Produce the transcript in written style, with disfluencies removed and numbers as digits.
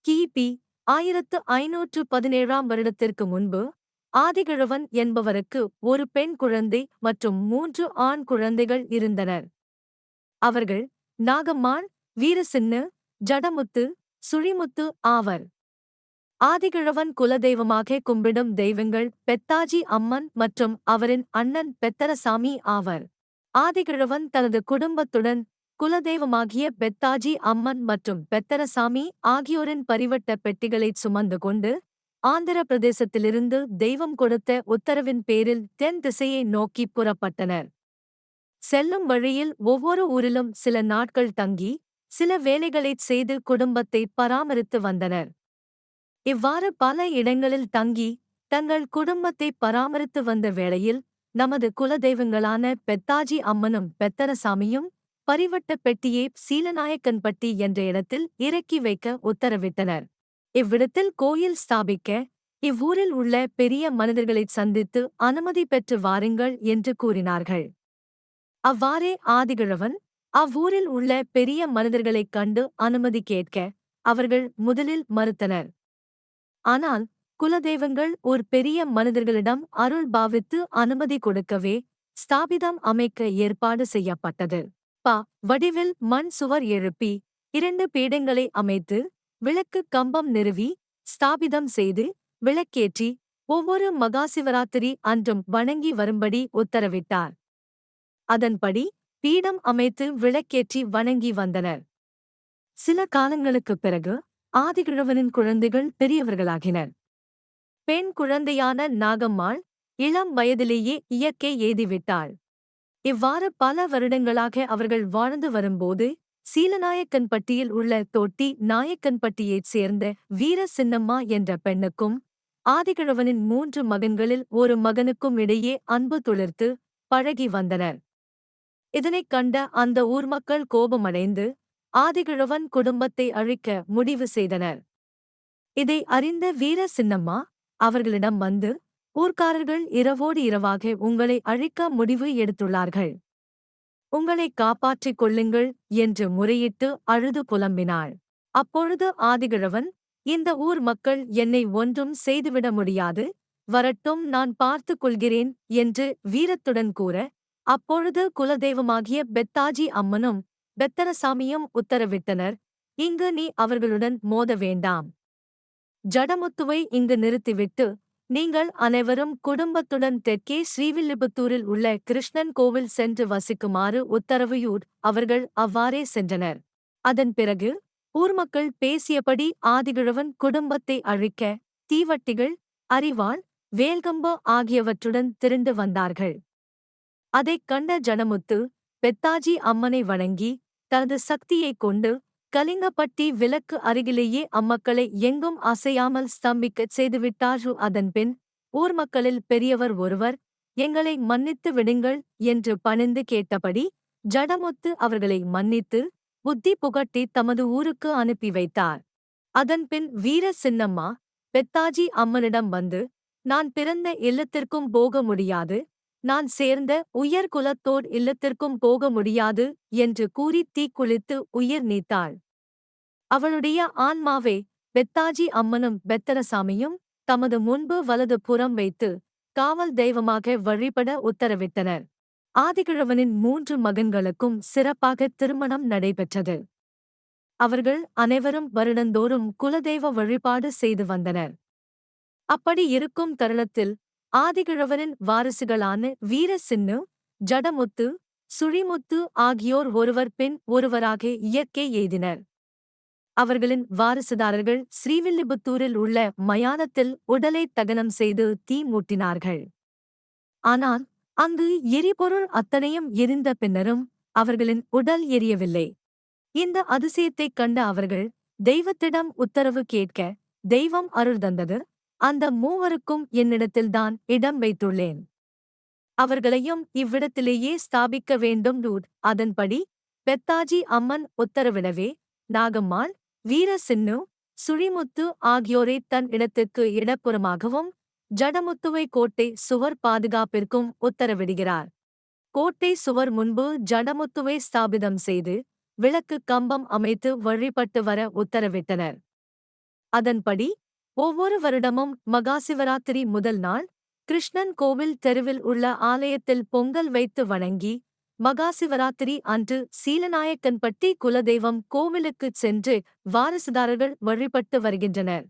கிபி 1517 வருடத்திற்கு முன்பு ஆதிகிழவன் என்பவருக்கு ஒரு பெண் குழந்தை மற்றும் 3 ஆண் குழந்தைகள் இருந்தனர். அவர்கள் நாகம்மாள், வீரசின்னு, ஜடமுத்து, சுழிமுத்து ஆவர். ஆதிகிழவன் குலதெய்வமாக கும்பிடும் தெய்வங்கள் பெத்தாஜி அம்மன் மற்றும் அவரின் அண்ணன் பெத்தரசாமி ஆவர். ஆதிகிழவன் தனது குடும்பத்துடன் குலதெய்வமாகிய பெத்தாஜி அம்மன் மற்றும் பெத்தரசாமி ஆகியோரின் பரிவட்ட பெட்டிகளைச் சுமந்து கொண்டு ஆந்திர பிரதேசத்திலிருந்து தெய்வம் கொடுத்த உத்தரவின் பேரில் தென் திசையை நோக்கி புறப்பட்டனர். செல்லும் வழியில் ஒவ்வொரு ஊரிலும் சில நாட்கள் தங்கி சில வேலைகளைச் செய்து குடும்பத்தை பராமரித்து வந்தனர். இவ்வாறு பல இடங்களில் தங்கி தங்கள் குடும்பத்தை பராமரித்து வந்த வேளையில் நமது குலதெய்வங்களான பெத்தாஜி அம்மனும் பெத்தரசாமியும் பரிவட்ட பெட்டியை சீலநாயக்கன்பட்டி என்ற இடத்தில் இறக்கி வைக்க உத்தரவிட்டனர். இவ்விடத்தில் கோயில் ஸ்தாபிக்க இவ்வூரில் உள்ள பெரிய மனிதர்களைச் சந்தித்து அனுமதி பெற்று வாருங்கள் என்று கூறினார்கள். அவ்வாறே ஆதிகிழவன் அவ்வூரில் உள்ள பெரிய மனிதர்களைக் கண்டு அனுமதி கேட்க அவர்கள் முதலில் மறுத்தனர். ஆனால் குலதெய்வங்கள் ஒரு பெரிய மனிதர்களிடம் அருள் பாவித்து அனுமதி கொடுக்கவே ஸ்தாபிதம் அமைக்க ஏற்பாடு செய்யப்பட்டது. வடிவில் மண் சுவர் எழுப்பி 2 பீடங்களை அமைத்து விளக்கு கம்பம் நிறுவி ஸ்தாபிதம் செய்து விளக்கேற்றி ஒவ்வொரு மகாசிவராத்திரி அன்றும் வணங்கி வரும்படி உத்தரவிட்டார். அதன்படி பீடம் அமைத்து விளக்கேற்றி வணங்கி வந்தனர். சில காலங்களுக்குப் பிறகு ஆதிகிழவனின் குழந்தைகள் பெரியவர்களாகினர். பெண் குழந்தையான நாகம்மாள் இளம் வயதிலேயே இயற்கை எய்திவிட்டாள். இவ்வாறு பல வருடங்களாக அவர்கள் வாழ்ந்து வரும்போது சீலநாயக்கன்பட்டியில் உள்ள தொட்டி நாயக்கன்பட்டியைச் சேர்ந்த வீர சின்னம்மா என்ற பெண்ணுக்கும் ஆதிகிழவனின் 3 மகன்களில் ஒரு மகனுக்கும் இடையே அன்பு துளிர்த்து பழகி வந்தனர். இதனைக் கண்ட அந்த ஊர் மக்கள் கோபமடைந்து ஆதிகிழவன் குடும்பத்தை அழிக்க முடிவு செய்தனர். இதை அறிந்த வீர சின்னம்மா அவர்களிடம் வந்து, ஊர்க்காரர்கள் இரவோடு இரவாக உங்களை அழிக்க முடிவு எடுத்துள்ளார்கள். உங்களை காப்பாற்றிக் கொள்ளுங்கள் என்று முறையிட்டு அழுது புலம்பினாள். அப்பொழுது ஆதிகிழவன், இந்த ஊர் மக்கள் என்னை ஒன்றும் செய்துவிட முடியாது, வரட்டும், நான் பார்த்துக் கொள்கிறேன் என்று வீரத்துடன் கூற, அப்பொழுது குலதெய்வமாகிய பெத்தாஜி அம்மனும் பெத்தரசாமியும் உத்தரவிட்டனர், இங்கு நீ அவர்களுடன் மோத வேண்டாம். ஜடமுத்துவை இங்கு நிறுத்திவிட்டு நீங்கள் அனைவரும் குடும்பத்துடன் தெற்கே ஸ்ரீவில்லிபுத்தூரில் உள்ள கிருஷ்ணன் கோவில் சென்று வசிக்குமாறு உத்தரவியூர். அவர்கள் அவ்வாறே சென்றனர். அதன் பிறகு ஊர்மக்கள் பேசியபடி ஆதிகிழவன் குடும்பத்தை அழிக்க தீவட்டிகள், அரிவாள், வேல்கம்பு ஆகியவற்றுடன் திரண்டு வந்தார்கள். அதைக் கண்ட ஜடமுத்து பெத்தாஜி அம்மனை வணங்கி தனது சக்தியைக் கொண்டு கலிங்கப்பட்டி விளக்கு அருகிலேயே அம்மக்களை எங்கும் அசையாமல் ஸ்தம்பிக்கச் செய்துவிட்டார். அதன்பின் ஊர்மக்களில் பெரியவர் ஒருவர், எங்களை மன்னித்து விடுங்கள் என்று பணிந்து கேட்டபடி ஜடமுத்து அவர்களை மன்னித்து புத்தி புகட்டி தமது ஊருக்கு அனுப்பி வைத்தார். அதன்பின் வீர சின்னம்மா பெத்தாஜி அம்மனிடம் வந்து, நான் பிறந்த இல்லத்திற்கும் போக முடியாது, நான் சேர்ந்த உயர் குலத்தோர் இல்லத்திற்கும் போக முடியாது என்று கூறி தீக்குளித்து உயிர் நீத்தாள். அவளுடைய ஆன்மாவை பெத்தாஜி அம்மனும் பெத்தரசாமியும் தமது முன்பு வலது புறம் வைத்து காவல் தெய்வமாக வழிபட உத்தரவிட்டனர். ஆதிகிழவனின் 3 மகன்களுக்கும் சிறப்பாக திருமணம் நடைபெற்றது. அவர்கள் அனைவரும் வருடந்தோறும் குலதெய்வ வழிபாடு செய்து வந்தனர். அப்படி இருக்கும் தருணத்தில் ஆதிகிழவனின் வாரிசுகளான வீர சின்னு, ஜடமுத்து, சுழிமுத்து ஆகியோர் ஒருவர் பின் ஒருவராக இயற்கை எய்தினர். அவர்களின் வாரிசுதாரர்கள் ஸ்ரீவில்லிபுத்தூரில் உள்ள மயானத்தில் உடலை தகனம் செய்து தீ மூட்டினார்கள். ஆனால் அங்கு எரிபொருள் அத்தனையும் எரிந்த பின்னரும் அவர்களின் உடல் எரியவில்லை. இந்த அதிசயத்தைக் கண்ட அவர்கள் தெய்வத்திடம் உத்தரவு கேட்க தெய்வம் அருள் தந்தது. அந்த 3வருக்கும் என்னிடத்தில்தான் இடம் வைத்துள்ளேன். அவர்களையும் இவ்விடத்திலேயே ஸ்தாபிக்க வேண்டும். அதன்படி பெத்தாஜி அம்மன் உத்தரவிடவே நாகம்மாள், வீர சின்னு, சுழிமுத்து ஆகியோரை தன் இடத்திற்கு இடப்புறமாகவும் ஜடமுத்துவை கோட்டை சுவர் பாதுகாப்பிற்கும் உத்தரவிடுகிறார். கோட்டை சுவர் முன்பு ஜடமுத்துவை ஸ்தாபிதம் செய்து விளக்கு கம்பம் அமைத்து வழிபட்டு வர உத்தரவிட்டனர். அதன்படி ஒவ்வொரு வருடமும் மகாசிவராத்திரி முதல் நாள் கிருஷ்ணன் கோவில் தெருவில் உள்ள ஆலயத்தில் பொங்கல் வைத்து வணங்கி மகாசிவராத்திரி அன்று சீலநாயக்கன்பட்டி குலதெய்வம் கோவிலுக்குச் சென்று வாரிசுதாரர்கள் வழிபட்டு வருகின்றனர்.